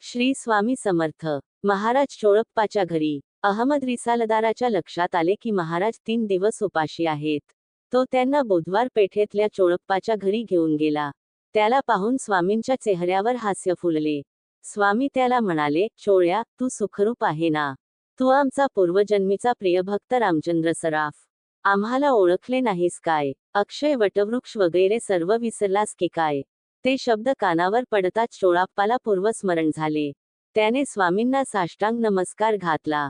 श्री स्वामी समर्थ महाराज चोळप्पाच्या घरी. अहमद रिसालदाराच्या लक्षात आले की महाराज 3 दिवस उपाशी आहेत. तो त्यांना बुधवार पेठेतल्या चोळप्पाच्या घरी घेऊन गेला. त्याला पाहून स्वामींच्या चेहऱ्यावर हास्य फुलले. स्वामी त्याला म्हणाले, चोळ्या, तू सुखरूप आहे ना? तू आमचा पूर्वजन्मीचा प्रियभक्त रामचंद्र सराफ. आम्हाला ओळखले नाहीस काय? अक्षय वटवृक्ष वगैरे सर्व विसरलास की काय? ते शब्द कानावर पडताच चोळाप्पाला पूर्वस्मरण झाले. त्याने स्वामींना साष्टांग नमस्कार घातला.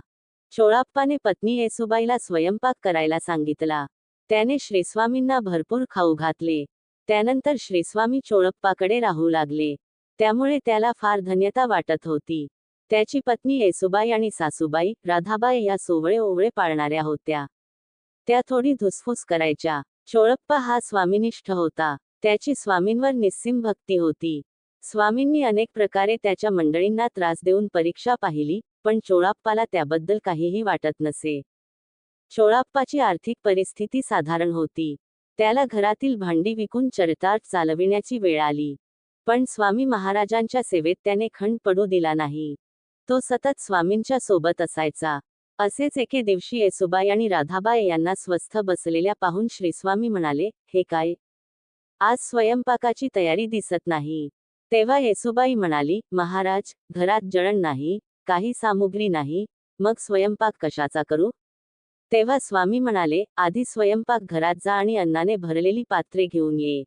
चोळाप्पाने पत्नी येसुबाईला स्वयंपाक करायला सांगितला. त्याने श्रीस्वामींना भरपूर खाऊ घातले. त्यानंतर श्रीस्वामी चोळप्पाकडे राहू लागले. त्यामुळे त्याला फार धन्यता वाटत होती. त्याची पत्नी येसुबाई आणि सासूबाई, राधाबाई या सोवळे ओवळे पाळणाऱ्या होत्या. त्या थोडी धुसफूस करायच्या. चोळप्पा हा स्वामीनिष्ठ होता. त्याची स्वामींवर निस्सीम भक्ती होती. स्वामींनी अनेक प्रकारे त्याच्या मंडळींना त्रास देऊन परीक्षा पाहिली, पण चोळाप्पाला त्याबद्दल काहीही वाटत नसे. चोळाप्पाची आर्थिक परिस्थिती साधारण होती. त्याला घरातील भांडी विकून चरितार्थ चालविण्याची वेळ आली. पण स्वामी महाराजांच्या सेवेत त्याने खंड पडू दिला नाही. तो सतत स्वामींच्या सोबत असायचा. असेच एके दिवशी येसुबाई आणि राधाबाई यांना स्वस्थ बसलेल्या पाहून श्रीस्वामी म्हणाले, हे काय? आज स्वयंपाकाची तयारी दिसत नाही. तेव्हा येसुबाई म्हणाली, महाराज, घरात जळण नाही, काही सामुग्री नाही, मग स्वयंपाक कशाचा करू? तेव्हा स्वामी म्हणाले, आधी स्वयंपाक घरात जा आणि अन्नाने भरलेली पात्रे घेऊन ये.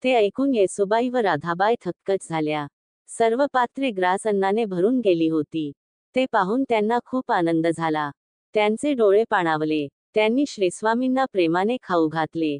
ते ऐकून येसुबाई व राधाबाई थक्कच झाल्या. सर्व पात्रे ग्रास अन्नाने भरून गेली होती. ते पाहून त्यांना खूप आनंद झाला. त्यांचे डोळे पाणावले. त्यांनी श्रीस्वामींना प्रेमाने खाऊ घातले.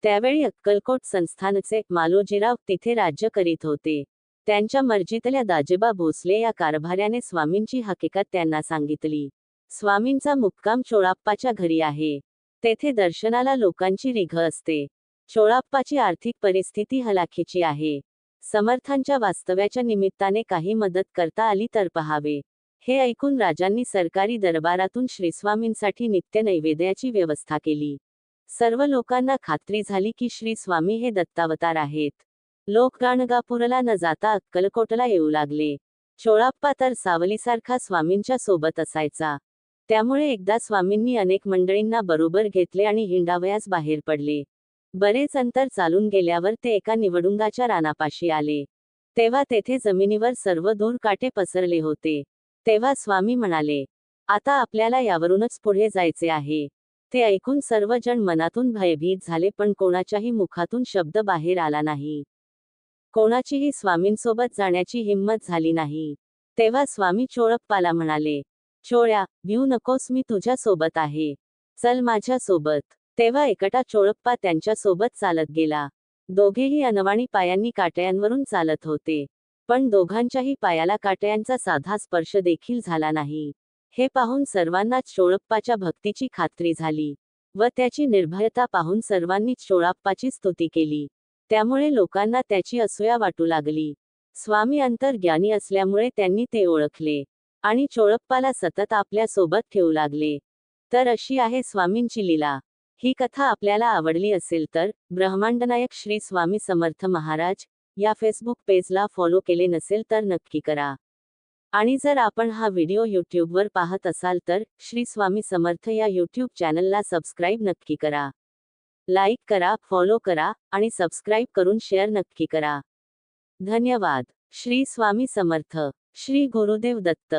त्यावेळी अक्कलकोट संस्थानचे मालोजीराव तिथे राज्य करीत होते. त्यांच्या मर्जीतल्या दाजेबा भोसले या कारभार्याने स्वामींची हकीकत त्यांना सांगितली. स्वामींचा मुक्काम चोळाप्पाच्या घरी आहे. तेथे दर्शनाला लोकांची रिघ असते. चोळाप्पाची आर्थिक परिस्थिती हलाखीची आहे. समर्थांच्या वास्तव्याच्या निमित्ताने काही मदत करता आली तर पहावे. हे ऐकून राजांनी सरकारी दरबारातून श्रीस्वामींसाठी नित्य नैवेद्याची व्यवस्था केली. सर्व लोकांना खात्री झाली की श्री स्वामी हे दत्तावतार आहेत. लोक गाणगापूरला न जाता अक्कलकोटला येऊ लागले. चोळाप्पा तर सावलीसारखा स्वामींच्या सोबत असायचा. त्यामुळे एकदा स्वामींनी अनेक मंडळींना बरोबर घेतले आणि हिंडावयास बाहेर पडले. बरेच अंतर चालून गेल्यावर ते एका निवडुंगाच्या रानापाशी आले. तेव्हा तेथे जमिनीवर सर्व दूर काटे पसरले होते. तेव्हा स्वामी म्हणाले, आता आपल्याला यावरूनच पुढे जायचे आहे. ते ऐकून सर्वजण मनातून भयभीत झाले, पण कोणाच्याही मुखातून शब्द बाहेर आला नाही. कोणाचीही स्वामींसोबत जाण्याची हिंमत झाली नाही. तेव्हा स्वामी चोळप्पाला म्हणाले, चोळ्या, भिऊ नकोस, मी तुझ्या सोबत आहे. चल माझ्या सोबत. तेव्हा एकटा चोळप्पा त्यांच्या सोबत चालत गेला. दोघेही अनवाणी पायांनी काटयांवरून चालत होते. पण दोघांच्याही पायाला काटयांचा साधा स्पर्श देखील झाला नाही. हे पाहून सर्वांनाच चोळप्पाच्या भक्तीची खात्री झाली. व त्याची निर्भयता पाहून सर्वांनीच चोळप्पाची स्तुती केली. त्यामुळे लोकांना त्याची असूया वाटू लागली. स्वामी अंतर्ज्ञानी असल्यामुळे त्यांनी ते ओळखले आणि चोळप्पाला सतत आपल्या सोबत ठेवू लागले. तर अशी आहे स्वामींची लीला. ही कथा आपल्याला आवडली असेल तर ब्रह्मांडनायक श्री स्वामी समर्थ महाराज या फेसबुक पेजला फॉलो केले नसेल तर नक्की करा. आणि जर आपण हा व्हिडिओ यूट्यूबवर पाहत असाल तर श्री स्वामी समर्थ या यूट्यूब चॅनलला सबस्क्राईब नक्की करा. लाईक करा, फॉलो करा आणि सबस्क्राईब करून शेअर नक्की करा. धन्यवाद. श्री स्वामी समर्थ. श्री गुरुदेव दत्त.